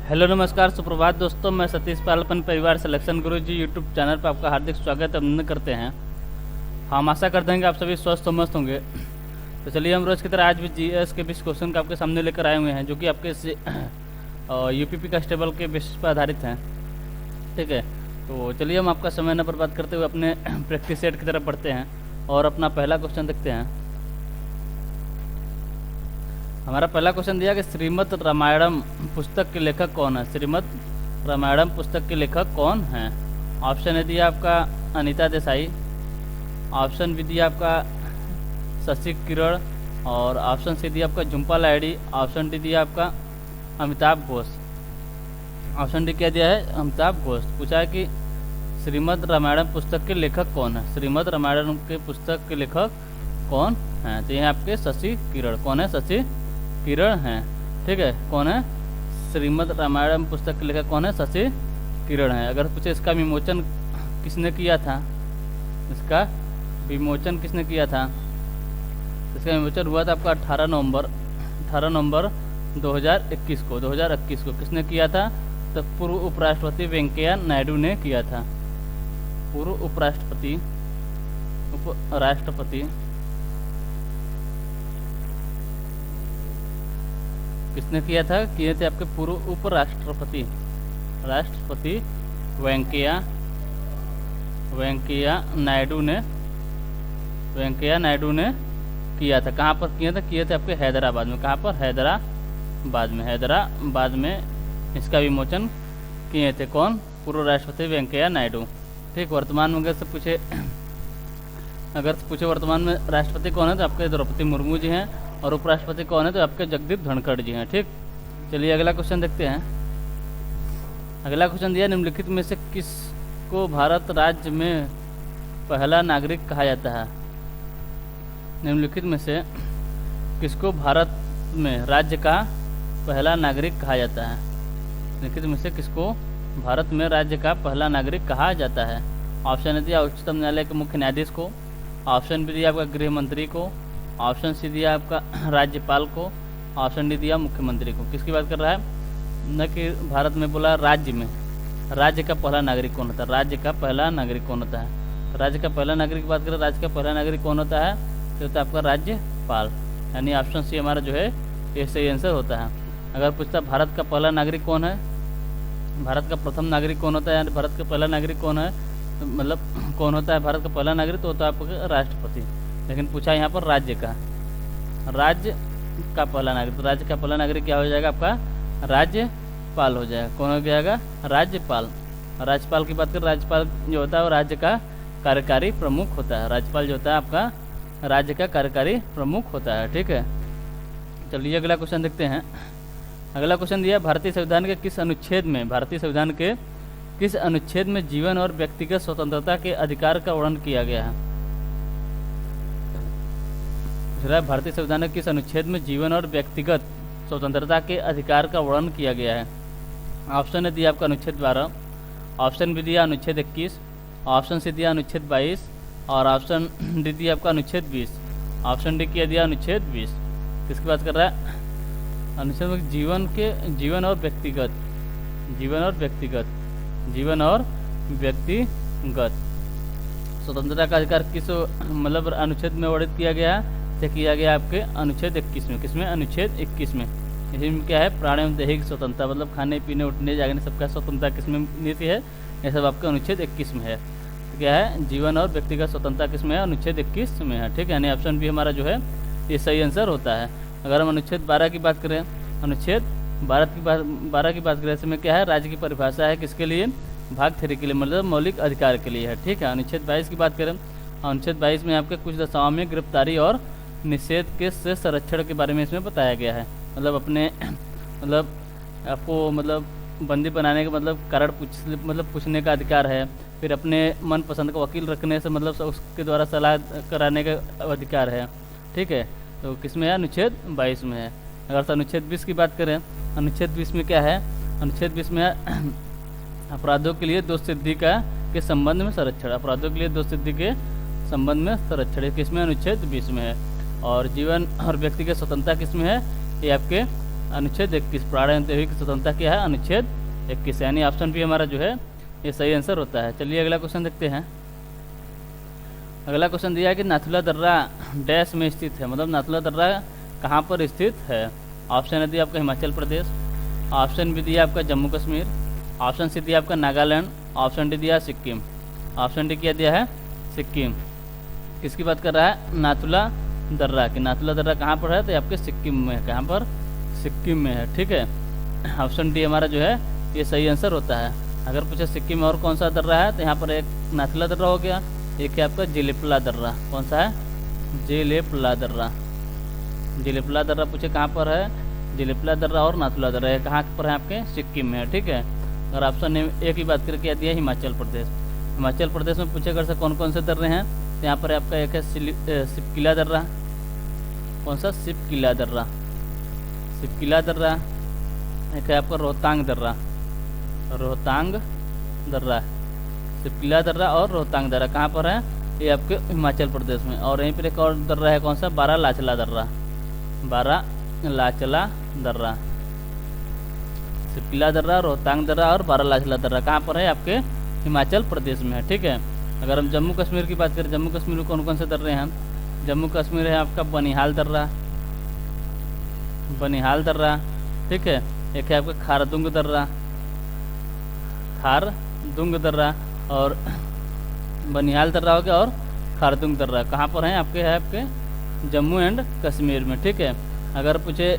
Hello नमस्कार सुप्रभात दोस्तों, मैं सतीश पाल अपन परिवार सिलेक्शन गुरु जी यूट्यूब चैनल पर आपका हार्दिक स्वागत अभिनंदन करते हैं। हम आशा करते हैं कि आप सभी स्वस्थ और मस्त होंगे। तो चलिए हम रोज़ की तरह आज भी जीएस के 20 क्वेश्चन का आपके सामने लेकर आए हुए हैं, जो कि आपके यूपीपी कांस्टेबल के बेसिस पर आधारित हैं। ठीक है, तो चलिए हम आपका समय न बर्बाद करते हुए अपने प्रैक्टिस सेट की तरफ बढ़ते हैं और अपना पहला क्वेश्चन देखते हैं। हमारा पहला क्वेश्चन दिया कि श्रीमद् रामायणम पुस्तक के लेखक कौन है। श्रीमद् रामायणम पुस्तक के लेखक कौन हैं? ऑप्शन ए दिया आपका अनीता देसाई, ऑप्शन बी दिया आपका शशि किरण, और ऑप्शन सी दिया आपका झुम्पा लाहिड़ी, ऑप्शन डी दिया आपका अमिताभ घोष। ऑप्शन डी क्या दिया है? अमिताभ घोष। पूछा है कि श्रीमद् रामायणम पुस्तक के लेखक कौन है। श्रीमद् रामायणम के पुस्तक के लेखक कौन हैं? तो ये आपके शशि किरण। कौन है? शशि किरण हैं। ठीक है, कौन है? श्रीमद् रामायणम पुस्तक के लेखक कौन है? शशि किरण है। अगर पूछे इसका विमोचन किसने किया था, इसका विमोचन किसने किया था, इसका विमोचन हुआ था आपका 18 नवंबर 2021 को। 2021 को किसने किया था? तो पूर्व उपराष्ट्रपति वेंकैया नायडू ने किया था। पूर्व उपराष्ट्रपति किसने किया था? किए थे आपके पूर्व उपराष्ट्रपति वेंकैया नायडू ने किया था। कहाँ पर किया था? किए थे आपके हैदराबाद में। कहाँ पर? हैदराबाद में इसका विमोचन किए थे। कौन? पूर्व राष्ट्रपति वेंकैया नायडू। ठीक, वर्तमान में अगर से पूछे वर्तमान में राष्ट्रपति कौन है, तो आपके द्रौपदी मुर्मू जी हैं, और उपराष्ट्रपति कौन है, तो आपके जगदीप धनखड़ जी हैं। ठीक, चलिए अगला क्वेश्चन देखते हैं। अगला क्वेश्चन दिया, निम्नलिखित में से किसको भारत राज्य में पहला नागरिक कहा जाता है। निम्नलिखित में से किसको भारत में राज्य का पहला नागरिक कहा जाता है। निम्नलिखित में से किसको भारत में राज्य का पहला नागरिक कहा जाता है। ऑप्शन दिया उच्चतम न्यायालय के मुख्य न्यायाधीश को, ऑप्शन बी दिया आपका गृह मंत्री को, ऑप्शन सी दिया आपका राज्यपाल को, ऑप्शन डी दिया मुख्यमंत्री को। किसकी बात कर रहा है? न कि भारत में बोला राज्य में राज्य का पहला नागरिक कौन होता है। राज्य का पहला नागरिक कौन होता है? तो राज्य का पहला नागरिक की बात करें, राज्य का पहला नागरिक कौन होता है? तो होता है आपका राज्यपाल। यानी ऑप्शन सी हमारा जो है ये सही आंसर होता है। अगर पूछता भारत का पहला नागरिक कौन है, भारत का प्रथम नागरिक कौन होता है, यानी भारत का पहला नागरिक कौन है, तो मतलब कौन होता है भारत का पहला नागरिक, तो होता है आपका राष्ट्रपति। लेकिन पूछा यहाँ पर राज्य का पहला नागरिक। तो राज्य का पहला नागरिक क्या हो जाएगा? आपका राज्यपाल हो जाएगा। कौन हो जाएगा? राज्यपाल। राज्यपाल की बात करें, राज्यपाल जो होता है वो राज्य का कार्यकारी प्रमुख होता है। राज्यपाल जो होता है आपका राज्य का कार्यकारी प्रमुख होता है। ठीक है, चलिए अगला क्वेश्चन देखते हैं। अगला क्वेश्चन दिया, भारतीय संविधान के किस अनुच्छेद में जीवन और व्यक्तिगत स्वतंत्रता के अधिकार का वर्णन किया गया है। भारतीय संविधान के किस अनुच्छेद में जीवन और व्यक्तिगत स्वतंत्रता के अधिकार का वर्णन किया गया है। ऑप्शन ए दिया आपका अनुच्छेद 12, ऑप्शन बी दिया अनुच्छेद 21, ऑप्शन सी दिया अनुच्छेद 22, और ऑप्शन डी दिया आपका अनुच्छेद 20। ऑप्शन डी किया दिया अनुच्छेद 20। किसकी बात कर रहा है? अनुच्छेद में जीवन और व्यक्तिगत स्वतंत्रता का अधिकार किस मतलब अनुच्छेद में वर्णित किया गया है? तो किया गया आपके अनुच्छेद 21 में। किसमें? अनुच्छेद 21 में। इसमें क्या है? प्राण एवं दैहिक स्वतंत्रता, मतलब खाने पीने उठने जागने सबका स्वतंत्रता किसमें नीति है? यह सब आपके अनुच्छेद 21 में है। तो क्या है? जीवन और व्यक्तिगत स्वतंत्रता किसमें है? अनुच्छेद 21 में है। ठीक है, यानी ऑप्शन बी हमारा जो है ये सही आंसर होता है। अगर हम अनुच्छेद 12 की बात करें, अनुच्छेद 12 की बात करें, इसमें क्या है? राज्य की परिभाषा है किसके लिए? भाग 3 के लिए, मतलब मौलिक अधिकार के लिए है। ठीक है, अनुच्छेद 22 की बात करें, अनुच्छेद 22 में आपके कुछ दशाओं में गिरफ्तारी और निषेध के से संरक्षण के बारे में इसमें बताया गया है। मतलब अपने आपको बंदी बनाने का कारण पूछने का अधिकार है। फिर अपने मनपसंद का वकील रखने से उसके द्वारा सलाह कराने का अधिकार है। ठीक है, तो किसमें है? अनुच्छेद 22 में है। अगर अनुच्छेद 20 की बात करें, अनुच्छेद 20 में क्या है? अनुच्छेद 20 में अपराधों के लिए दोष सिद्धि के संबंध में संरक्षण। अपराधों के लिए दोष सिद्धि के संबंध में संरक्षण किसमें? अनुच्छेद 20 में है। और जीवन और व्यक्ति की स्वतंत्रता किसमें है? ये आपके अनुच्छेद 21 प्राणियों की स्वतंत्रता क्या है, अनुच्छेद 21, यानी ऑप्शन बी हमारा जो है ये सही आंसर होता है। चलिए अगला क्वेश्चन देखते हैं। अगला क्वेश्चन दिया है कि नाथुला दर्रा डैश में स्थित है, मतलब नाथुला दर्रा कहाँ पर स्थित है। ऑप्शन है दिया आपका हिमाचल प्रदेश, ऑप्शन बी दिया आपका जम्मू कश्मीर, ऑप्शन सी दिया आपका नागालैंड, ऑप्शन डी दिया सिक्किम। ऑप्शन डी क्या दिया है, सिक्किम। किसकी बात कर रहा है, नाथुला दर्रा की। नाथुला दर्रा कहाँ पर है, तो आपके सिक्किम में है। कहाँ पर, सिक्किम में है, ठीक है। ऑप्शन डी हमारा जो है ये सही आंसर होता है। अगर पूछे सिक्किम में और कौन सा दर्रा है, तो यहाँ पर एक नाथुला दर्रा हो गया, एक है आपका जिलेपला दर्रा। कौन सा है, जिलेपला दर्रा। जिलेपला दर्रा पूछे कहाँ पर है, जिलेपला दर्रा और नाथुला दर्रा है कहाँ पर है, आपके सिक्किम में है, ठीक है। अगर ऑप्शन ए की बात करके दिया हिमाचल प्रदेश। हिमाचल प्रदेश में पूछे अगर से कौन कौन से दर्रे हैं, तो यहाँ पर आपका एक है सिपकिला दर्रा। कौन सा, सिपकिला दर्रा, सिपकिला दर्रा। एक है आपका रोहतांग दर्रा, रोहतांग दर्रा, सिपकिला दर्रा और रोहतांग दर्रा कहाँ पर है, ये आपके हिमाचल प्रदेश में। और यहीं पर एक और दर्रा है, कौन सा, बारालाचला दर्रा, बारालाचला दर्रा। सिपकिला दर्रा, रोहतांग दर्रा और बारालाचला दर्रा कहाँ पर है, आपके हिमाचल प्रदेश में है, ठीक है। अगर हम जम्मू कश्मीर की बात करें, जम्मू कश्मीर में कौन कौन से दर्रे हैं, जम्मू कश्मीर है आपका बनिहाल दर्रा, बनिहाल दर्रा, ठीक है। एक है आपका खारदुंग दर्रा, खारदुंग दर्रा, और बनिहाल दर्रा हो गया और खारदुंग दर्रा कहाँ पर हैं, आपके है आपके जम्मू एंड कश्मीर में, ठीक है। अगर पूछे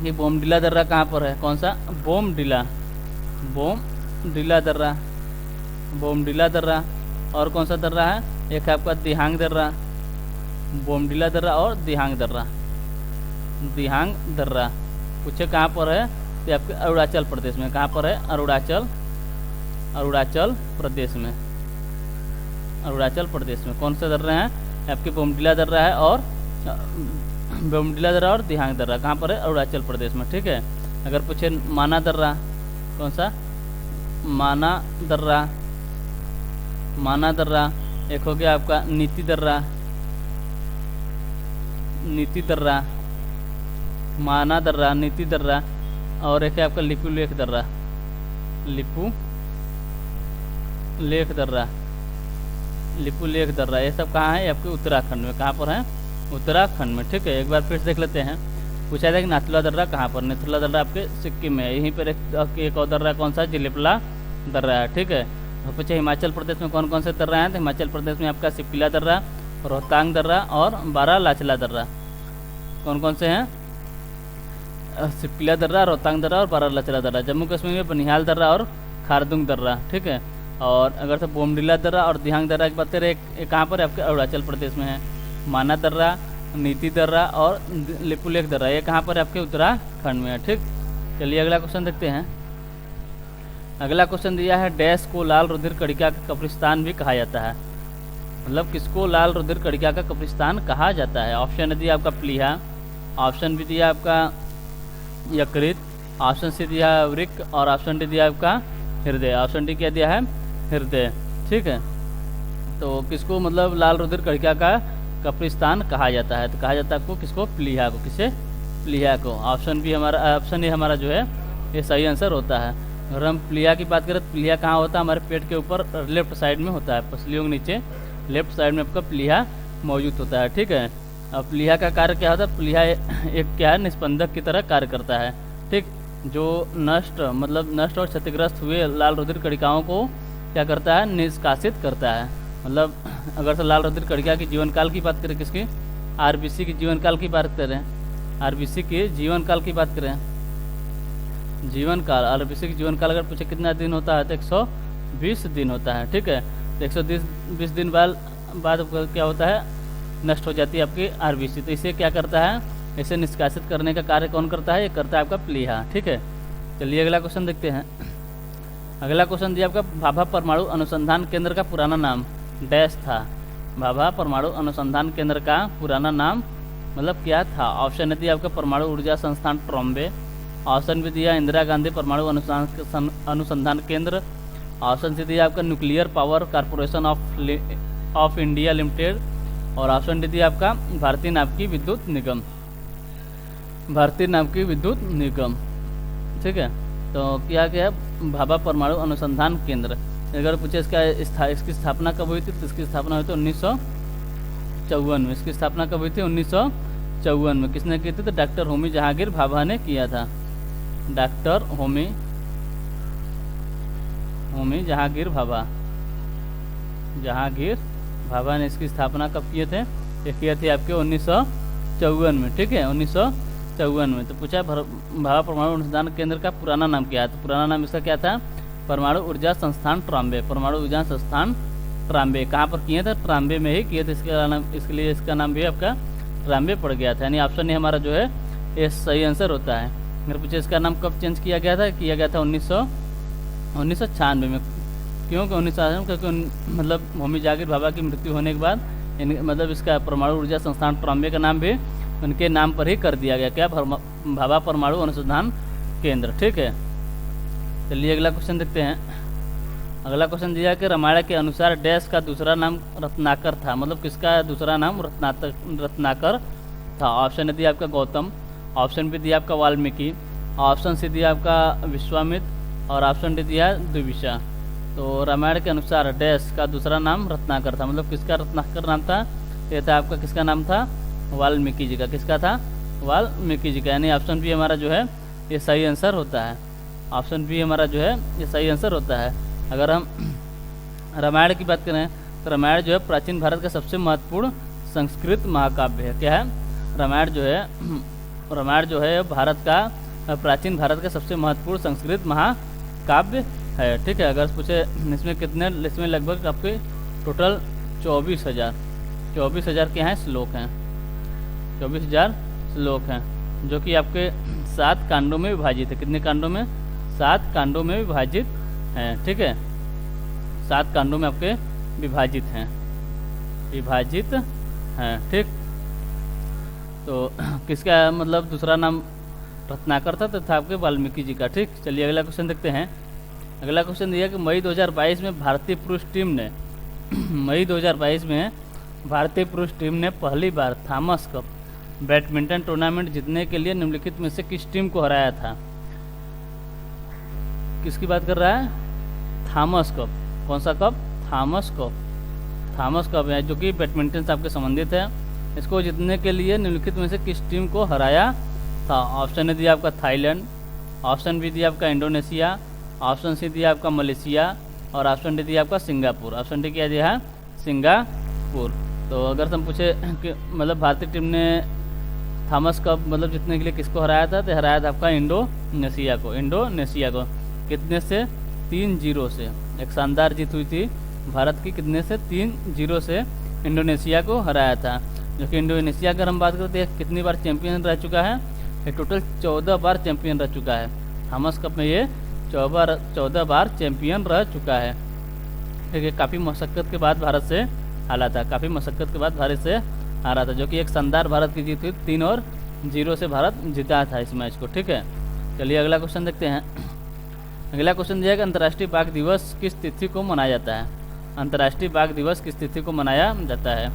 ये बोमडिला दर्रा कहाँ पर है, कौन सा, बोमडिला, बोमडिला दर्रा, बोमडिला दर्रा। और कौन सा दर्रा है, एक है आपका दिहांग दर्रा, बोमडिला दर्रा और दिहांग दर्रा, दिहांग दर्रा। पूछे कहाँ पर है, तो आपके अरुणाचल प्रदेश में। कहाँ पर है, अरुणाचल, अरुणाचल प्रदेश में, अरुणाचल प्रदेश में। कौन से दर्रे हैं, आपके बोमडिला दर्रा है और बोमडिला दर्रा और दिहांग दर्रा कहाँ पर है, अरुणाचल प्रदेश में, ठीक है। अगर पूछे माना दर्रा, कौन सा, माना दर्रा, माना दर्रा। एक हो गया आपका नीति दर्रा, नीति दर्रा, माना दर्रा, नीति दर्रा। और एक है आपका लिपू लेख दर्रा, लिपू लेख दर्रा, लिपू लेख दर्रा। ये सब कहाँ है, आपके उत्तराखंड में। कहाँ पर है, उत्तराखंड में, ठीक है। एक बार फिर से देख लेते हैं। पूछा था कि नाथुला दर्रा कहाँ पर, नाथुला दर्रा आपके सिक्किम में है। यहीं पर एक और दर्रा कौन सा, जिलेपला दर्रा है, ठीक है। तो पूछे हिमाचल प्रदेश में कौन कौन से दर्रा हैं, तो हिमाचल प्रदेश में आपका सिपकिला दर्रा, रोहतांग दर्रा और बारालाचला दर्रा। कौन कौन से हैं, सिपकिला दर्रा, रोहतांग दर्रा और बारालाचला दर्रा। जम्मू कश्मीर में बनिहाल दर्रा और खारदुंग दर्रा, ठीक है। और अगर से बोमडिला दर्रा और दिहांग दर्रा की बात करें, एक कहाँ पर है, आपके अरुणाचल प्रदेश में है। माना दर्रा, नीति दर्रा और लिपुलेख दर्रा ये कहाँ पर है, आपके उत्तराखंड में है, ठीक। चलिए अगला क्वेश्चन देखते हैं। अगला क्वेश्चन दिया है डैश को लाल रुधिर कणिका का कब्रिस्तान भी कहा जाता है, मतलब किसको लाल रुधिर कणिका का कब्रिस्तान कहा जाता है। ऑप्शन दिया आपका प्लीहा, ऑप्शन भी दिया आपका यकृत, ऑप्शन सी दिया है वृक्क और ऑप्शन डी दिया आपका हृदय। ऑप्शन डी क्या दिया है, हृदय, ठीक है। तो किसको मतलब लाल रुधिर कणिका का कब्रिस्तान कहा जाता है, तो कहा जाता है आपको किसको, प्लीहा को। किसे, प्लीहा को। ऑप्शन बी हमारा, ऑप्शन ए हमारा जो है ये सही आंसर होता है। अगर हम प्लीहा की बात करें तो प्लीहा कहाँ होता है, हमारे पेट के ऊपर लेफ्ट साइड में होता है, पसलियों के नीचे लेफ्ट साइड में आपका प्लीहा मौजूद होता है, ठीक है। अब प्लीहा का कार्य क्या होता है, प्लीहा एक क्या है, निस्पंदक की तरह कार्य करता है, ठीक। जो नष्ट मतलब नष्ट और क्षतिग्रस्त हुए लाल रुधिर कणिकाओं को क्या करता है, निष्कासित करता है। मतलब अगर से लाल रुधिर कणिका की जीवन काल की बात करें, किसकी, आरबीसी की जीवन काल की बात करें, आरबीसी के जीवन काल की बात करें, जीवन काल, आरबीसी की जीवन काल अगर पूछे कितना दिन होता है तो 120 दिन होता है, ठीक है। तो 120 दिन बाद क्या होता है, नष्ट हो जाती है आपकी आरबीसी। तो इसे क्या करता है, इसे निष्कासित करने का कार्य कौन करता है, ये करता है आपका प्लीहा, ठीक है। चलिए अगला क्वेश्चन देखते हैं। अगला क्वेश्चन दिया आपका भाभा परमाणु अनुसंधान केंद्र का पुराना नाम डैश था। भाभा परमाणु अनुसंधान केंद्र का पुराना नाम मतलब क्या था। ऑप्शन दिया आपका परमाणु ऊर्जा संस्थान ट्रॉम्बे, ऑप्शन भी दिया इंदिरा गांधी परमाणु अनुसंधान केंद्र, ऑप्शन सी दिया आपका nuclear power corporation of India limited और ऑप्शन डी दिया आपका भारतीय नाभिकीय विद्युत निगम। भारतीय नाम की विद्युत निगम। ठीक है, तो क्या क्या भाभा परमाणु अनुसंधान केंद्र। अगर पूछे इसकी स्थापना कब हुई थी, तो इसकी स्थापना हुई थी 1954 में। इसकी स्थापना कब हुई थी? 1954 में। किसने की थी? तो डॉक्टर होमी जहांगीर भाभा ने किया था। डॉक्टर होमी जहांगीर भाभा ने इसकी स्थापना कब किए थे? ये किए थे आपके 1954 में। ठीक है, 1954 में। तो पूछा भाभा परमाणु अनुसंधान केंद्र का पुराना नाम क्या है? तो पुराना नाम इसका क्या था? परमाणु ऊर्जा संस्थान ट्राम्बे। परमाणु ऊर्जा संस्थान ट्राम्बे। कहाँ पर किए थे? ट्राम्बे में ही किए थे। इसके लिए इसका नाम भी आपका ट्राम्बे पड़ गया था। यानी ऑप्शन ए हमारा जो है ये सही आंसर होता है। अगर पूछे इसका नाम कब चेंज किया गया था? किया गया था 1996 में। क्यों? 1996 क्योंकि मतलब होमी जहांगीर भाभा की मृत्यु होने के बाद मतलब इसका परमाणु ऊर्जा संस्थान ट्राम्बे का नाम भी उनके नाम पर ही कर दिया गया। क्या? भाभा परमाणु अनुसंधान केंद्र। ठीक है, चलिए अगला क्वेश्चन देखते हैं। अगला क्वेश्चन दिया कि रामायण के अनुसार डैश का दूसरा नाम रत्नाकर था। मतलब किसका दूसरा नाम रत्नाकर था? ऑप्शन ए दिया आपका गौतम, ऑप्शन बी दिया आपका वाल्मीकि, ऑप्शन सी दिया आपका विश्वामित्र और ऑप्शन डी दिया दुविशा। तो रामायण के अनुसार डैश का दूसरा नाम रत्नाकर था। मतलब किसका रत्नाकर नाम था? ये था आपका किसका नाम था? वाल्मीकि जी का। किसका था? वाल्मीकि जी का। यानी ऑप्शन बी हमारा जो है ये सही आंसर होता है। ऑप्शन बी हमारा जो है ये सही आंसर होता है। अगर हम रामायण की बात करें तो रामायण जो है प्राचीन भारत का सबसे महत्वपूर्ण संस्कृत महाकाव्य है। क्या है? रामायण जो है भारत का प्राचीन भारत का सबसे महत्वपूर्ण संस्कृत महाकाव्य है। ठीक है, अगर पूछे इसमें लगभग आपके टोटल 24,000 के हैं श्लोक हैं। 24,000 श्लोक हैं जो कि आपके 7 कांडों में विभाजित है। कितने कांडों में? 7 कांडों में विभाजित हैं। ठीक है, 7 कांडों में आपके विभाजित हैं। ठीक, तो किसका मतलब दूसरा नाम रत्नाकर था? तो था आपके वाल्मीकि जी का। ठीक, चलिए अगला क्वेश्चन देखते हैं। अगला क्वेश्चन दिया कि मई 2022 में भारतीय पुरुष टीम ने पहली बार थॉमस कप बैडमिंटन टूर्नामेंट जीतने के लिए निम्नलिखित में से किस टीम को हराया था? किसकी बात कर रहा है? Thomas cup. कौन सा कप? थॉमस कप है जो कि बैडमिंटन से आपके संबंधित है। इसको जीतने के लिए निम्नलिखित में से किस टीम को हराया था? ऑप्शन ए दिया आपका थाईलैंड, ऑप्शन बी दिया आपका इंडोनेशिया, ऑप्शन सी दिया आपका मलेशिया और ऑप्शन डी दिया आपका सिंगापुर। ऑप्शन डी क्या दिया है? सिंगापुर। तो अगर हम पूछे कि मतलब भारतीय टीम ने थॉमस कप मतलब जीतने के लिए किसको हराया था? तो हराया था आपका इंडोनेशिया को। कितने से? 3-0 से। एक शानदार जीत हुई थी भारत की। कितने से? 3-0 से इंडोनेशिया को हराया था। जो कि इंडोनेशिया अगर हम बात करते हैं कितनी बार चैंपियन रह चुका है? ये टोटल 14 बार चैंपियन रह चुका है। थॉमस कप में ये 14 बार चैंपियन रह चुका है। ठीक है, काफ़ी मशक्क़त के बाद भारत से हारा था। जो कि एक शानदार भारत की जीत हुई। 3-0 से भारत जीता था इस मैच को। ठीक है, चलिए अगला क्वेश्चन देखते हैं। अगला क्वेश्चन दिया कि अंतर्राष्ट्रीय बाघ दिवस किस तिथि को मनाया जाता है? अंतर्राष्ट्रीय बाघ दिवस किस तिथि को मनाया जाता है?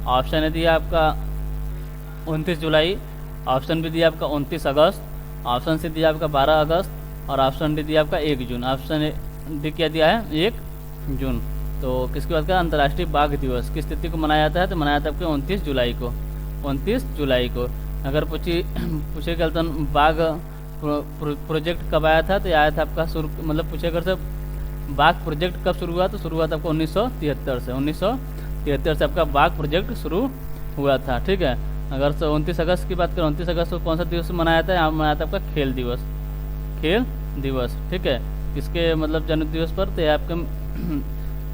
ऑप्शन ए दिया आपका 29 जुलाई, ऑप्शन बी दिया आपका 29 अगस्त, ऑप्शन सी दिया आपका 12 अगस्त और ऑप्शन डी दिया आपका 1 जून। ऑप्शन डी क्या दिया है? 1 जून। तो किसकी बात करें? अंतर्राष्ट्रीय बाघ दिवस किस तिथि को मनाया जाता है? तो मनाया जाता है आपके 29 जुलाई को। अगर पूछे कल तो बाघ प्रोजेक्ट कब आया था? तो आया था आपका मतलब पूछे अगर से बाघ प्रोजेक्ट कब शुरू हुआ? तो शुरू हुआ था आपको 1973 से। 1973 से आपका बाघ प्रोजेक्ट शुरू हुआ था। ठीक है, अगर 29 अगस्त की बात करें, 29 अगस्त को कौन सा दिवस मनाया था? यहाँ मनाया था आपका खेल दिवस। ठीक है, किसके मतलब जन्म दिवस पर? तो आपके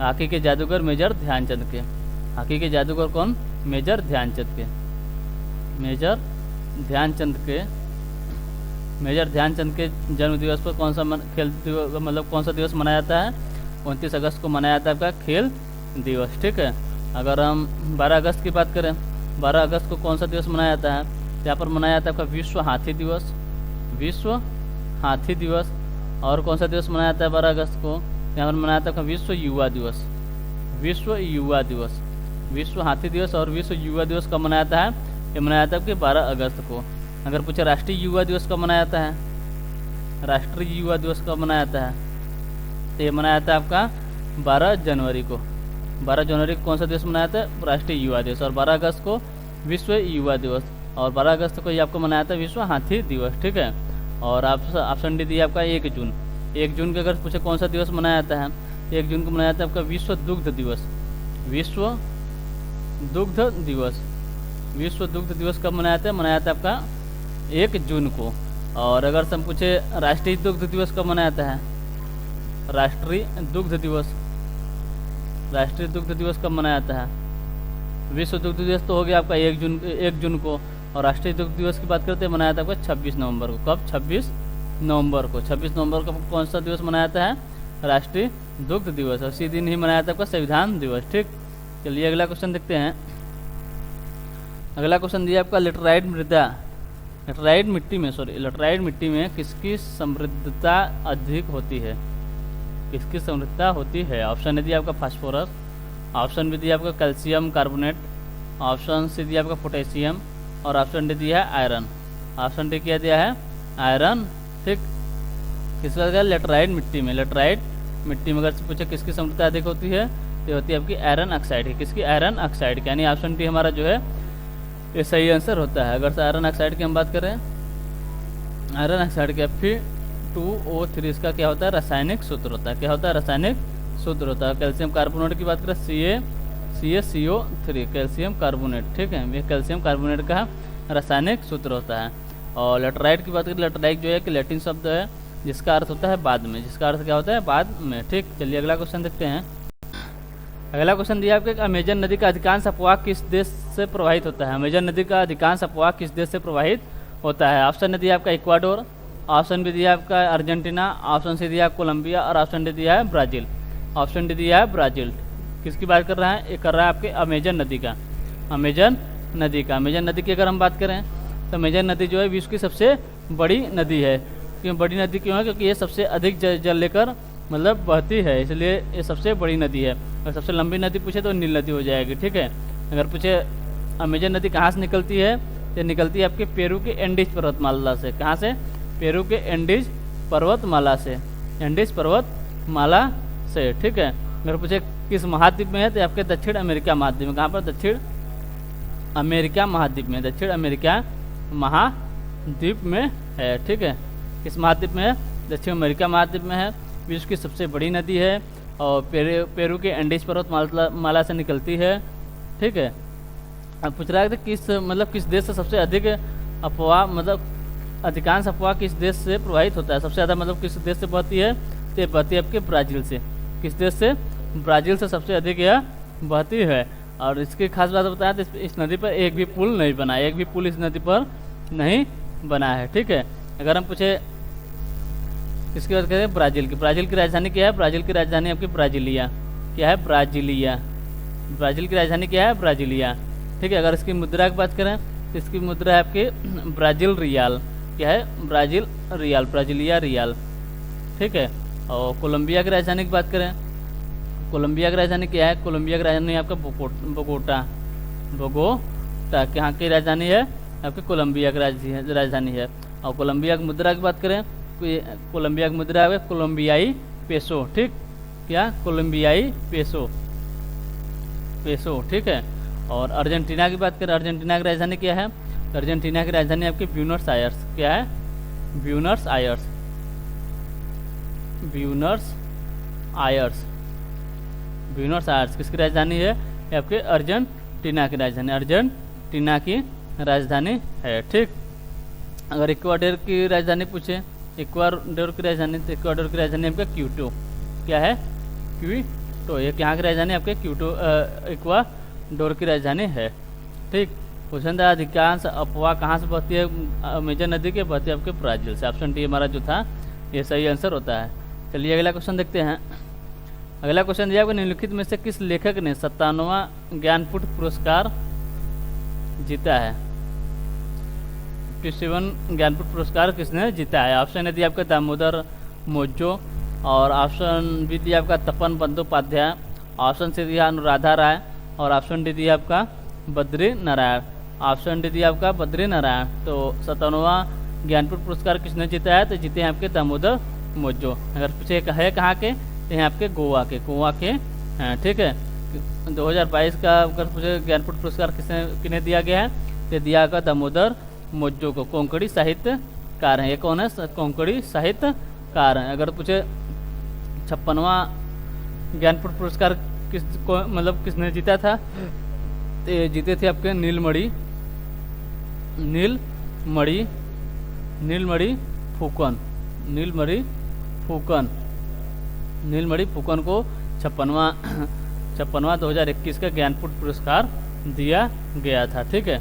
हॉकी के जादूगर मेजर ध्यानचंद के। हॉकी के जादूगर कौन? मेजर ध्यानचंद के जन्म दिवस पर कौन सा कौन सा दिवस मनाया जाता है? 29 अगस्त को मनाया जाता है आपका खेल दिवस। ठीक है, अगर हम 12 अगस्त की बात करें, 12 अगस्त को कौन सा दिवस मनाया जाता है? यहाँ पर मनाया जाता है आपका विश्व हाथी दिवस। और कौन सा दिवस मनाया जाता है 12 अगस्त को? यहाँ पर मनाया जाता है आपका विश्व युवा दिवस। विश्व हाथी दिवस और विश्व युवा दिवस कब मनाया जाता है? ये मनाया जाता है आपके 12 अगस्त को। अगर पूछे राष्ट्रीय युवा दिवस कब मनाया जाता है, राष्ट्रीय युवा दिवस कब मनाया जाता है, तो ये मनाया जाता है आपका 12 जनवरी को। 12 जनवरी को कौन सा दिवस मनाया जाता है, राष्ट्रीय युवा दिवस। और 12 अगस्त को विश्व युवा दिवस, और 12 अगस्त को ये आपको मनाया जाता है विश्व हाथी दिवस, ठीक है। और आप ऑप्शन डी दिया आपका 1 जून। 1 जून के अगर पूछे कौन सा दिवस मनाया जाता है, 1 जून को मनाया जाता है आपका विश्व दुग्ध दिवस। विश्व दुग्ध दिवस, विश्व दुग्ध दिवस कब मनाया जाता है, मनाया जाता है आपका 1 जून को। और अगर हम पूछे राष्ट्रीय दुग्ध दिवस कब मनाया जाता है, राष्ट्रीय दुग्ध दिवस, राष्ट्रीय दुग्ध दिवस कब मनाया जाता है, विश्व दुग्ध दिवस तो हो गया आपका 1 जून को। और राष्ट्रीय दुग्ध दिवस की बात करते हैं, मनाया जाता है आपका 26 नवंबर को। कब, 26 नवंबर को। 26 नवंबर को कौन सा दिवस मनाया जाता है, राष्ट्रीय दुग्ध दिवस। और इसी दिन ही मनाया जाता है आपका संविधान दिवस, ठीक। चलिए अगला क्वेश्चन देखते हैं। अगला क्वेश्चन दिया आपका लेटराइट मृदा, लेटराइट मिट्टी में, लेटराइट मिट्टी में किसकी समृद्धता अधिक होती है, किसकी समृद्धता होती है। ऑप्शन ए दिया आपका फास्फोरस, ऑप्शन बी दिया आपका कैल्शियम कार्बोनेट, ऑप्शन सी दिया आपका पोटेशियम, और ऑप्शन डी दिया है आयरन। ऑप्शन डी क्या दिया है, आयरन, ठीक। किस बात का, लेटराइट मिट्टी में, लेटराइट मिट्टी में अगर से पूछे किसकी समृद्धता अधिक होती है, तो होती है आपकी आयरन ऑक्साइड की। किसकी, आयरन ऑक्साइड की। यानी ऑप्शन डी हमारा जो है ये सही आंसर होता है। अगर से आयरन ऑक्साइड की हम बात करें, आयरन ऑक्साइड का Fe2O3 इसका क्या होता है, रासायनिक सूत्र होता है। क्या होता है, रासायनिक सूत्र होता है। कैल्शियम कार्बोनेट की बात करें, CaCO3, कैल्शियम कार्बोनेट, ठीक है। ये कैल्शियम कार्बोनेट का रासायनिक सूत्र होता है। और लेटराइट की बात करें, लेटराइट जो है कि लैटिन शब्द है जिसका अर्थ होता है बाद में, जिसका अर्थ क्या होता है, बाद में, ठीक। चलिए अगला क्वेश्चन देखते हैं। अगला क्वेश्चन दिया आपके, अमेजन नदी का अधिकांश अपवाह किस देश से प्रवाहित होता है। अमेजन नदी का अधिकांश अपवाह किस देश से प्रवाहित होता है। ऑप्शन दिया आपका इक्वाडोर, ऑप्शन बी दिया आपका अर्जेंटीना, ऑप्शन सी दिया कोलंबिया, और ऑप्शन डी दिया है ब्राज़ील। ऑप्शन डी दिया है ब्राज़ील। किसकी बात कर रहा है, ये कर रहा है आपके अमेजन नदी का, अमेजन नदी का। अमेजन नदी की अगर हम बात करें तो अमेजन नदी जो है विश्व की सबसे बड़ी नदी है। क्यों बड़ी नदी क्यों है, क्योंकि ये सबसे अधिक जल लेकर मतलब बहती है, इसलिए ये सबसे बड़ी नदी है। और सबसे लंबी नदी पूछे तो नील नदी हो जाएगी, ठीक है। अगर पूछे अमेजन नदी कहाँ से निकलती है, तो निकलती है आपके पेरू के एंडीज पर्वतमाला से। कहाँ से, पेरू के एंडीज पर्वतमाला से, एंडीज पर्वतमाला से, ठीक है। अगर पूछे किस महाद्वीप में है, तो आपके दक्षिण अमेरिका महाद्वीप में। कहाँ पर, दक्षिण अमेरिका महाद्वीप में, दक्षिण अमेरिका महाद्वीप में है, ठीक है। किस महाद्वीप में है, दक्षिण अमेरिका महाद्वीप में है। विश्व की सबसे बड़ी नदी है और पेरू के एंडीज पर्वतमाला से निकलती है, ठीक है। अब पूछ रहा है कि किस देश से सबसे अधिक अफवाह, मतलब अधिकांश अफवाह किस देश से प्रभावित होता है, सबसे ज़्यादा मतलब किस देश से बहती है, तो बहती है आपके ब्राज़ील से। किस देश से, ब्राज़ील से सबसे अधिक यह बहती है। और इसकी खास बात बताया तो इस नदी पर एक भी पुल नहीं बना है, एक भी पुल इस नदी पर नहीं बना है, ठीक है। अगर हम पूछे किसकी बात करें, ब्राज़ील की। ब्राज़ील की राजधानी क्या है, ब्राज़ील की राजधानी आपकी ब्राज़ीलिया। क्या है, ब्राज़ीलिया। ब्राज़ील की राजधानी क्या है, ब्राज़ीलिया, ठीक है। अगर इसकी मुद्रा की बात करें तो इसकी मुद्रा है आपकी ब्राज़ील रियाल। क्या है, ब्राज़ील रियाल, ब्राज़ीलिया रियाल, ठीक है। और कोलंबिया की राजधानी की बात करें, कोलंबिया की राजधानी क्या है, कोलंबिया की राजधानी आपका बोगोटा, बोगोटा यहाँ की राजधानी है आपकी, कोलंबिया की राजधानी है। और कोलंबिया की मुद्रा की बात करें, कोलंबिया की मुद्रा है कोलंबियाई पेसो, ठीक। क्या, कोलंबियाई पेसो, पेसो, ठीक है। और अर्जेंटीना की बात करें, अर्जेंटीना की राजधानी क्या है, अर्जेंटीना की राजधानी आपकी ब्यूनस आयर्स। क्या है, Buenos Aires, Buenos Aires, Buenos Aires किसकी राजधानी है, आपके अर्जेंटीना की राजधानी, अर्जेंटीना की राजधानी है, ठीक। अगर इक्वाडोर की राजधानी पूछे, इक्वाडोर की राजधानी, तो इक्वाडोर की राजधानी आपका क्यूटो। क्या है, क्यूटो, ये यहाँ की राजधानी आपके क्यूटो, इक्वाडोर की राजधानी है, ठीक। क्वेश्चन था अधिकांश अफवाह कहाँ से बहती है, अमेजन नदी के बहती है आपके ब्राज़ील से। ऑप्शन डी हमारा जो था ये सही आंसर होता है। चलिए अगला क्वेश्चन देखते हैं। अगला क्वेश्चन दिया आपको, निम्नलिखित में से किस लेखक ने 57वां ज्ञानपीठ पुरस्कार जीता है। 57 ज्ञानपीठ पुरस्कार किसने जीता है। ऑप्शन ए दिया आपका दामोदर मोजो, और ऑप्शन बी दिया आपका तपन बंदोपाध्याय, ऑप्शन सी दिया अनुराधा राय, और ऑप्शन डी दिया आपका बद्री नारायण। ऑप्शन डी दिया आपका बद्रीनारायण। तो 57वां ज्ञानपीठ पुरस्कार किसने जीता है? तो जीते हैं आपके दामोदर मोजो। अगर पूछे है कहाँ के, तो हैं आपके गोवा के हैं, ठीक है। 2022 का अगर पूछे ज्ञानपीठ पुरस्कार किन्हें दिया गया है, तो दिया गया दामोदर मोजो को। कोंकणी साहित्यकार हैं, ये कौन है? कोंकणी साहित्यकार हैं। अगर पूछे 56वां ज्ञानपीठ पुरस्कार किसने जीता था, तो ये जीते थे आपके नीलमणि फूकन को 56वां 2021 का ज्ञानपीठ पुरस्कार दिया गया था, ठीक है।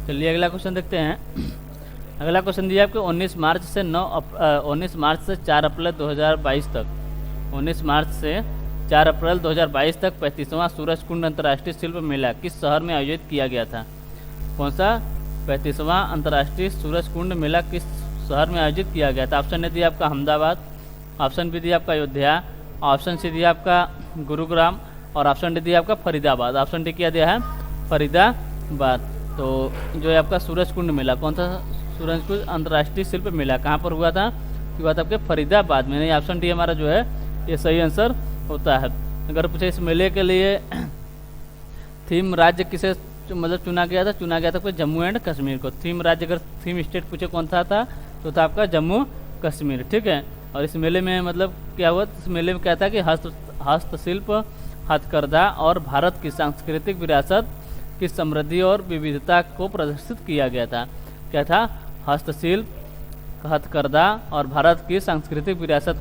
चलिए अगला क्वेश्चन देखते हैं। अगला क्वेश्चन दिया आपके 19 मार्च से 4 अप्रैल 2022 तक 19 मार्च से 4 अप्रैल 2022 तक 35वां सूरजकुंड अंतर्राष्ट्रीय शिल्प मेला किस शहर में आयोजित किया गया था? कौन सा 35वां अंतर्राष्ट्रीय सूरजकुंड मेला किस शहर में आयोजित किया गया था? ऑप्शन ए दिया आपका अहमदाबाद, ऑप्शन बी दिया आपका अयोध्या, ऑप्शन सी दिया आपका गुरुग्राम और ऑप्शन डी दिया आपका फरीदाबाद। ऑप्शन डी क्या दिया है? फरीदाबाद। तो जो है आपका सूरजकुंड मेला, कौन सा सूरजकुंड अंतर्राष्ट्रीय शिल्प मेला कहाँ पर हुआ था? हुआ था आपके फरीदाबाद में। नहीं, ऑप्शन डी हमारा जो है ये सही आंसर होता है। अगर पूछे इस मेले के लिए थीम राज्य किसे चुना गया था? चुना गया था आपको जम्मू एंड कश्मीर को। थीम राज्य, अगर थीम स्टेट पूछे कौन सा था, तो था आपका जम्मू कश्मीर, ठीक है। और इस मेले में क्या हुआ? इस मेले में क्या था कि हस्तशिल्प, हथकरघा और भारत की सांस्कृतिक विरासत की समृद्धि और विविधता को प्रदर्शित किया गया था। क्या था? हस्तशिल्प, हथकरघा और भारत की सांस्कृतिक विरासत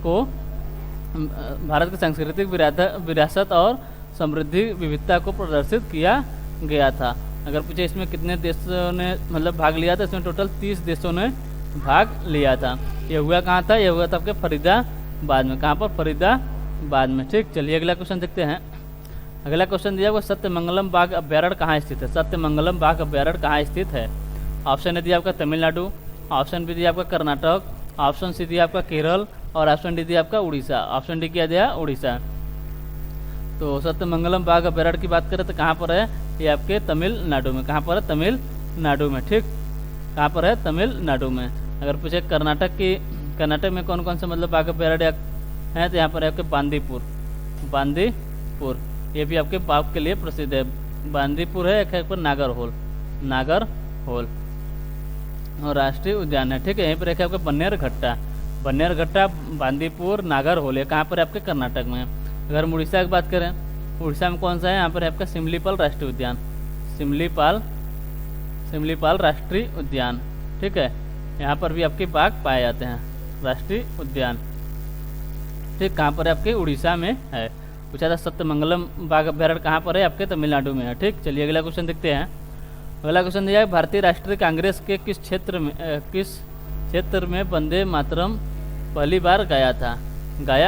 और समृद्धि विविधता को प्रदर्शित किया गया था। अगर पूछे इसमें कितने देशों ने भाग लिया था, इसमें टोटल 30 देशों ने भाग लिया था। ये हुआ कहाँ था? ये हुआ था आपके फरीदाबाद में। कहाँ पर? फरीदाबाद में, ठीक। चलिए अगला क्वेश्चन देखते हैं। अगला क्वेश्चन दिया वो सत्यमंगलम बाघ अभ्यारण्य कहाँ स्थित है? सत्यमंगलम बाघ अभ्यारण्य कहाँ स्थित है? ऑप्शन ए दिया आपका तमिलनाडु, ऑप्शन बी दिया आपका कर्नाटक, ऑप्शन सी दिया आपका केरल और ऑप्शन डी दिया आपका उड़ीसा। ऑप्शन डी क्या दिया? उड़ीसा। तो सत्यमंगलम बाघ अभ्यारण्य की बात करें तो कहाँ पर है? ये आपके तमिलनाडु में। कहाँ पर है? तमिलनाडु में, ठीक। कहाँ पर है? तमिलनाडु में। अगर पूछे कर्नाटक में कौन कौन से बाघ अभ्यारण्य है, तो यहाँ पर है आपके बांदीपुर, ये भी आपके बाघ के लिए प्रसिद्ध है। बांदीपुर है, एक पर नागरहोल और राष्ट्रीय उद्यान है, ठीक है। यहीं पर एक आपका बन्नेरघट्टा, बांदीपुर, नागरहोल, ये कहाँ पर है? आपके कर्नाटक में। अगर हम उड़ीसा की बात करें, उड़ीसा में कौन सा है? यहाँ पर है आपका सिमलीपाल राष्ट्रीय उद्यान, सिमलीपाल राष्ट्रीय उद्यान, ठीक है। यहाँ पर भी आपके बाघ पाए जाते हैं, राष्ट्रीय उद्यान, ठीक। कहाँ पर है? आपके उड़ीसा में है। पूछा था सत्यमंगलम बाघ अभ्यारण्य कहाँ पर है? आपके तमिलनाडु में है, ठीक। चलिए अगला क्वेश्चन देखते हैं। अगला क्वेश्चन दिया है भारतीय राष्ट्रीय कांग्रेस के किस क्षेत्र में वंदे मातरम पहली बार गाया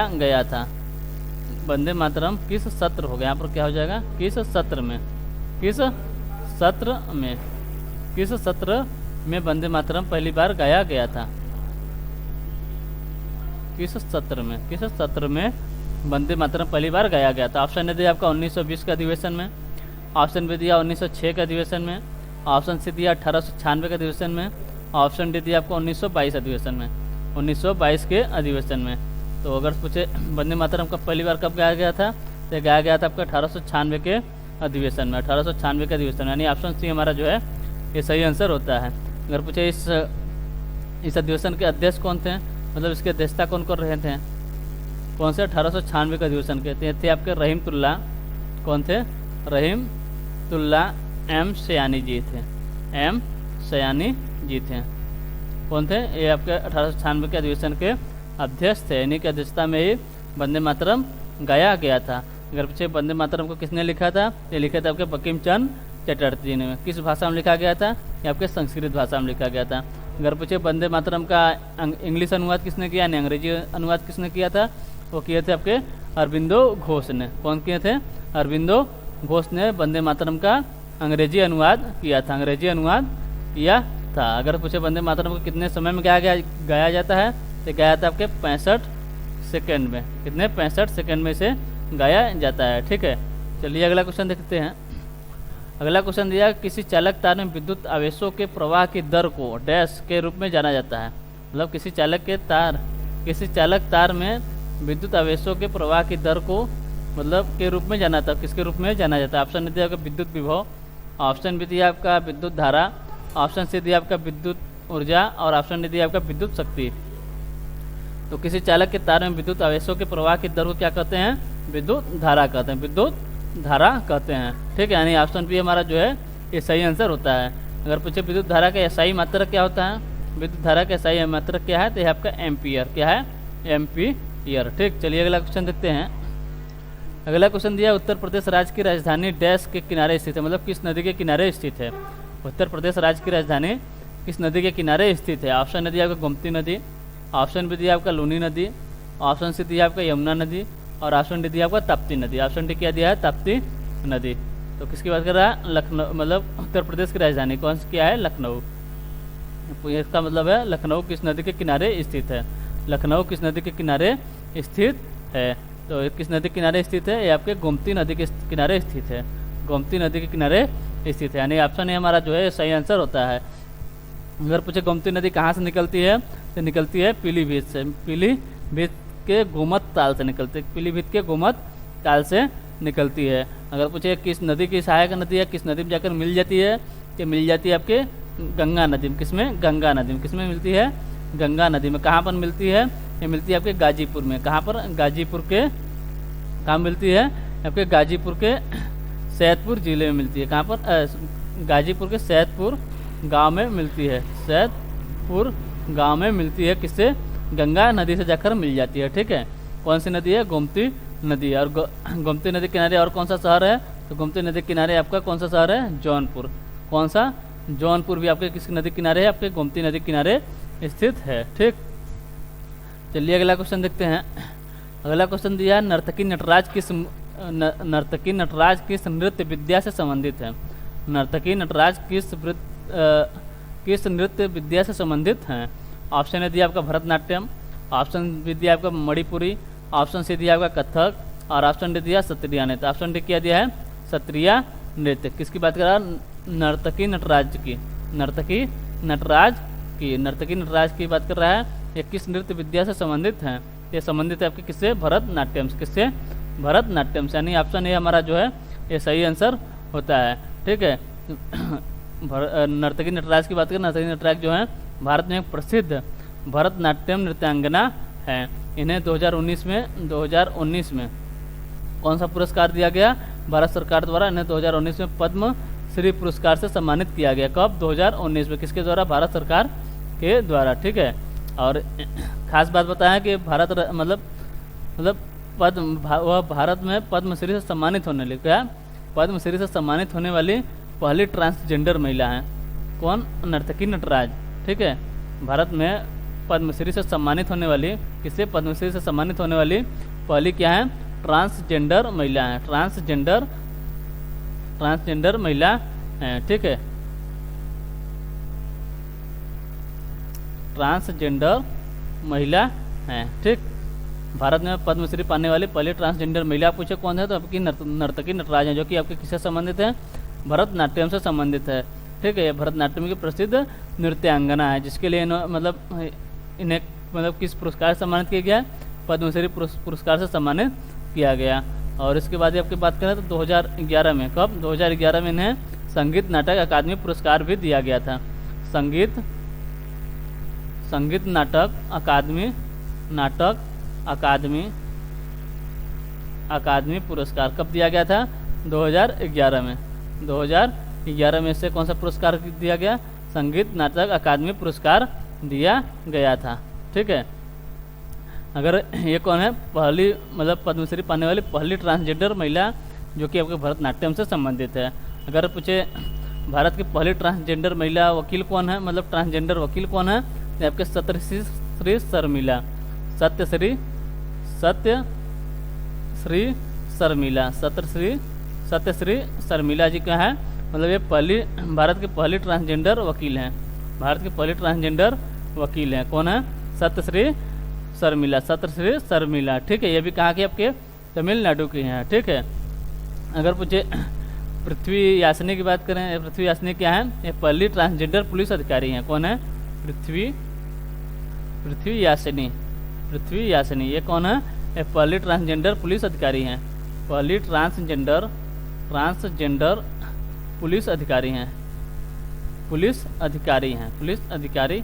गया था? वंदे मातरम किस सत्र हो गया? यहाँ पर क्या हो जाएगा? किस सत्र में वंदे मातरम पहली बार गाया गया था? किस सत्र में वंदे मातरम पहली बार गाया गया था? ऑप्शन ए दिया आपका 1920 का अधिवेशन में, ऑप्शन बी दिया 1906 का अधिवेशन में, ऑप्शन सी दिया 1896 के अधिवेशन में, ऑप्शन डी दिया आपको 1922 अधिवेशन में, 1922 के अधिवेशन में। तो अगर पूछे वंदे मातरम का पहली बार कब गाया गया था, तो गाया गया था आपका 1896 के अधिवेशन में, 1896 के अधिवेशन में। यानी ऑप्शन सी हमारा जो है ये सही आंसर होता है। अगर पूछे इस अधिवेशन के अध्यक्ष कौन थे, इसकी अध्यक्षता कौन कर रहे थे? कौन से 1896 के अधिवेशन के थे आपके रहीमतुल्ला, कौन थे? रहीमतुल्ला एम सयानी जी थे। कौन थे? ये आपके 1896 के अधिवेशन के अध्यक्ष थे। इन्हीं की अध्यक्षता में ही वंदे मातरम गाया गया था। अगर पीछे वंदे मातरम को किसने लिखा था? ये लिखा था आपके बंकिम चंद्र चटर्जी जी ने। किस भाषा में लिखा गया था? ये आपके संस्कृत भाषा में लिखा गया था। अगर पूछे वंदे मातरम का इंग्लिश अनुवाद किसने किया, यानी अंग्रेजी अनुवाद किसने किया था? वो किए थे आपके अरबिंदो घोष ने। कौन किए थे? अरबिंदो घोष ने वंदे मातरम का अंग्रेजी अनुवाद किया था। अगर पूछे वंदे मातरम को कितने समय में गाया जाता है, तो गाया था आपके 65 सेकेंड में। कितने? 65 सेकेंड में से गाया जाता है, ठीक है। चलिए अगला क्वेश्चन देखते हैं। अगला क्वेश्चन दिया, किसी चालक तार में विद्युत आवेशों के प्रवाह की दर को डैश के रूप में जाना जाता है। मतलब किसी चालक तार में विद्युत आवेशों के प्रवाह की दर को मतलब के रूप में जाना था, किसके रूप में जाना जाता है। ऑप्शन दिया आपका विद्युत विभव, ऑप्शन बी दिया आपका विद्युत धारा, ऑप्शन सी दिया आपका विद्युत ऊर्जा और ऑप्शन डी दिया आपका विद्युत शक्ति। तो किसी चालक के तार में विद्युत आवेशों के प्रवाह की दर को क्या कहते हैं, विद्युत धारा कहते हैं, विद्युत धारा कहते हैं। ठीक है, यानी ऑप्शन बी हमारा जो है ये सही आंसर होता है। अगर पूछे विद्युत धारा का एसआई मात्रक क्या होता है, विद्युत धारा का एसआई मात्रक क्या है, तो यह आपका एम्पियर, क्या है, एम्पियर। ठीक, चलिए अगला क्वेश्चन देखते हैं। अगला क्वेश्चन दिया, उत्तर प्रदेश राज्य की राजधानी डैश के किनारे स्थित है। मतलब किस नदी के किनारे स्थित है। उत्तर प्रदेश राज्य की राजधानी किस नदी के किनारे स्थित है। ऑप्शन दिया आपका गोमती नदी, ऑप्शन बी दिया आपका लूनी नदी, ऑप्शन सी दिया आपका यमुना नदी और ऑप्शन डी दिया आपका ताप्ती नदी। ऑप्शन डी क्या दिया है, ताप्ती नदी। तो किसकी बात कर रहा है, लखनऊ, मतलब उत्तर प्रदेश की राजधानी कौन सी क्या है, लखनऊ। इसका मतलब है लखनऊ किस नदी के किनारे स्थित है, लखनऊ किस नदी के किनारे स्थित है। तो किस नदी के किनारे स्थित है, ये आपके गोमती नदी के किनारे स्थित है, गोमती नदी के किनारे स्थित है। यानी ऑप्शन ए हमारा जो है सही आंसर होता है। अगर पूछे गोमती नदी कहाँ से निकलती है, तो निकलती है पीलीभीत से, पीलीभीत के गोमत ताल से निकलती है, पीलीभीत के गोमत ताल से निकलती है। अगर पूछे किस नदी की सहायक नदी है, किस नदी में जाकर मिल जाती है, कि मिल जाती है आपके गंगा नदी में। किसमें, गंगा नदी में। किसमें मिलती है, गंगा नदी में। कहाँ पर मिलती है, ये मिलती है आपके गाजीपुर में। कहाँ पर, गाजीपुर के, कहाँ मिलती है, आपके गाजीपुर के सैदपुर जिले में मिलती है। कहाँ पर, गाजीपुर के सैदपुर गांव में मिलती है, सैदपुर गांव में मिलती है। किससे, गंगा नदी से जाकर मिल जाती है। ठीक है, कौन सी नदी है, गोमती नदी। और गोमती नदी किनारे और कौन सा शहर है, तो गोमती नदी किनारे आपका कौन सा शहर है, जौनपुर। कौन सा, जौनपुर भी आपके किस नदी किनारे है, आपके गोमती नदी किनारे स्थित है। ठीक, चलिए अगला क्वेश्चन देखते हैं। अगला क्वेश्चन दिया है, नर्तकी नटराज किस नृत्य विद्या से संबंधित है। नर्तकी नटराज किस नृत्य विद्या से संबंधित हैं। ऑप्शन ए दिया आपका भरतनाट्यम, ऑप्शन बी दिया आपका मणिपुरी, ऑप्शन सी दिया आपका कथक और ऑप्शन डी दिया सत्रिया नृत्य। ऑप्शन डी क्या दिया है, सत्रिया नृत्य। किसकी बात कर रहा है, नर्तकी नटराज की, नर्तकी नटराज की, नर्तकी नटराज की बात कर रहा है। ये किस नृत्य विद्या से संबंधित हैं, ये संबंधित है आपके किससे, भरतनाट्यम से। किससे, भरतनाट्यम से। यानी ऑप्शन ए हमारा जो है ये सही आंसर होता है। ठीक है, नर्तकी नटराज की बात करें, नर्तकी नटराज जो है भारत में एक प्रसिद्ध भरतनाट्यम नृत्यांगना है। इन्हें 2019 में कौन सा पुरस्कार दिया गया, भारत सरकार द्वारा इन्हें 2019 में पद्म श्री पुरस्कार से सम्मानित किया गया। कब, 2019 में। किसके द्वारा, भारत सरकार के द्वारा। ठीक है, और खास बात बताया कि भारत मतलब वह भारत में पद्मश्री से सम्मानित होने लगी। क्या, पद्मश्री से सम्मानित होने वाली पहली ट्रांसजेंडर महिला है। कौन, नर्तकी नटराज। ठीक है, भारत में पद्मश्री से सम्मानित होने वाली, किससे, पद्मश्री से सम्मानित होने वाली पहली क्या है, ट्रांसजेंडर महिला है, ट्रांसजेंडर महिला है। ठीक है, ट्रांसजेंडर महिला है। ठीक, भारत में पद्मश्री पाने वाली पहली ट्रांसजेंडर महिला पूछे कौन है, तो आपकी नर्तकी नटराज है, जो कि आपके किससे संबंधित है, भरतनाट्यम से संबंधित है। ठीक है, ये भरतनाट्यम की प्रसिद्ध नृत्यांगना है, जिसके लिए इन्हें किस पुरस्कार से सम्मानित किया गया, पद्मश्री पुरस्कार से सम्मानित किया गया। और इसके बाद आपकी बात करें तो 2011 में, कब, 2011 में इन्हें संगीत नाटक अकादमी पुरस्कार भी दिया गया था। संगीत नाटक अकादमी पुरस्कार कब दिया गया था, 2011 में। 2011 में से कौन सा पुरस्कार दिया गया, संगीत नाटक अकादमी पुरस्कार दिया गया था। ठीक है, अगर ये कौन है, पहली पद्मश्री पाने वाली पहली ट्रांसजेंडर महिला जो कि आपके भरतनाट्यम से संबंधित है। अगर पूछे भारत की पहली ट्रांसजेंडर महिला वकील कौन है, ट्रांसजेंडर वकील कौन है, तो आपके सत्यश्री शर्मिला, सत्यश्री शर्मिला जी का है। ये भारत की पहली ट्रांसजेंडर वकील हैं, भारत की पहली ट्रांसजेंडर वकील हैं। कौन है, सत्यश्री शर्मिला। ठीक है, ये भी कहाँ की, आपके तमिलनाडु की हैं। ठीक है, अगर पूछे पृथ्वी यासनी की बात करें, पृथ्वी यासनी क्या है? ये पहली ट्रांसजेंडर पुलिस अधिकारी हैं। कौन है? पृथ्वी यासनी। पृथ्वी यासनी ये कौन है? ये पहली ट्रांसजेंडर पुलिस अधिकारी हैं। पहली ट्रांसजेंडर पुलिस अधिकारी हैं। पुलिस अधिकारी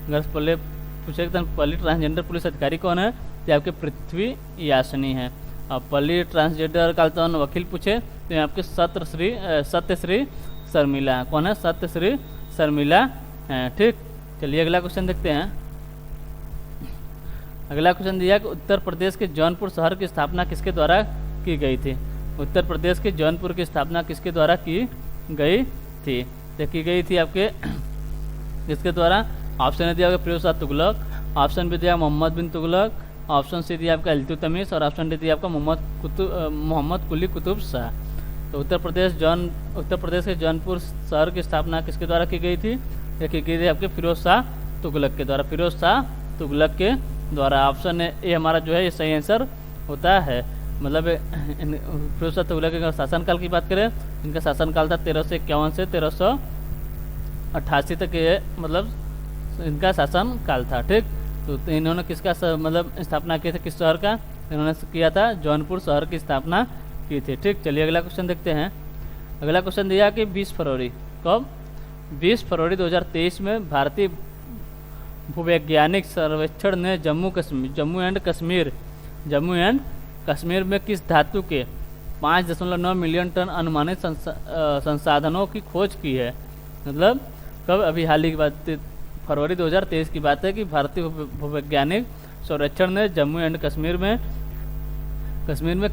अगर पहले पूछे तो पहली ट्रांसजेंडर पुलिस अधिकारी कौन है? ये आपके पृथ्वी यासनी है। अब पहली ट्रांसजेंडर कालतन वकील पूछे तो ये आपके सत्यश्री शर्मिला है। कौन है? सत्यश्री शर्मिला है। ठीक, चलिए अगला क्वेश्चन देखते हैं। अगला क्वेश्चन दिया कि उत्तर प्रदेश के जौनपुर शहर की स्थापना किसके द्वारा की गई थी? उत्तर प्रदेश के जौनपुर की स्थापना किसके द्वारा की गई थी? तो की गई थी आपके किसके द्वारा? ऑप्शन दिया आपका फिरोज शाह तुगलक, ऑप्शन बी दिया मोहम्मद बिन तुगलक, ऑप्शन सी दिया आपका इल्तुतमिश और ऑप्शन डी दिया आपका मोहम्मद कुली कुतुब शाह। तो उत्तर प्रदेश के जौनपुर शहर की स्थापना किसके द्वारा की गई थी? ये की गई थी आपके फिरोज शाह तुगलक के द्वारा। फिरोज शाह तुगलक के द्वारा। ऑप्शन ए हमारा जो है ये सही आंसर होता है। मतलब फिरोज शाह तुगलक के शासनकाल की बात करें, इनका शासनकाल था 1351 से 1388 तक, ये मतलब इनका शासन काल था। ठीक, तो इन्होंने किसका मतलब स्थापना की थी? किस शहर का इन्होंने किया था? जौनपुर शहर की स्थापना की थी। ठीक, चलिए अगला क्वेश्चन देखते हैं। अगला क्वेश्चन दिया कि 20 फरवरी कब? 20 फरवरी 2023 में भारतीय भूवैज्ञानिक सर्वेक्षण ने जम्मू एंड कश्मीर में किस धातु के 5.9 मिलियन टन अनुमानित संसाधनों की खोज की है? मतलब कब? अभी हाल ही की बात, फरवरी 2023 की बात है कि भारतीय भूवैज्ञानिक सर्वेक्षण ने जम्मू एंड कश्मीर में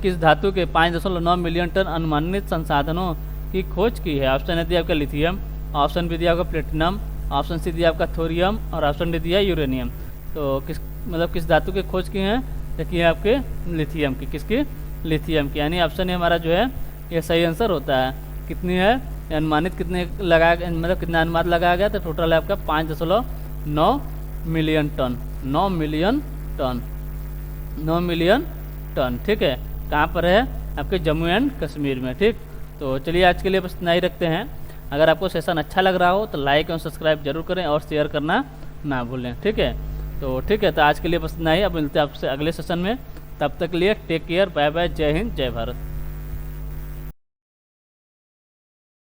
किस धातु के 5.9 मिलियन टन अनुमानित संसाधनों की खोज की है? ऑप्शन ए दिया आपका लिथियम, ऑप्शन बी दिया आपका प्लेटिनम, ऑप्शन सी दिया आपका थोरियम और ऑप्शन डी दिया यूरेनियम। तो किस धातु की खोज की है? देखिए आपके लिथियम की। किसकी? लिथियम की। यानी ऑप्शन ए हमारा जो है ये सही आंसर होता है। कितनी है अनुमानित, कितने लगाया, मतलब कितना अनुमान लगाया गया? तो टोटल है आपका 5.9 मिलियन टन। 9 million ton. ठीक है, कहाँ पर है? आपके जम्मू एंड कश्मीर में। ठीक, तो चलिए आज के लिए बस इतना ही रखते हैं। अगर आपको सेशन अच्छा लग रहा हो तो लाइक और सब्सक्राइब जरूर करें और शेयर करना ना भूलें। ठीक है, तो आज के लिए बस इतना ही। अब मिलते हैं आपसे अगले सेशन में। तब तक के लिए टेक केयर, बाय बाय, जय हिंद, जय भारत।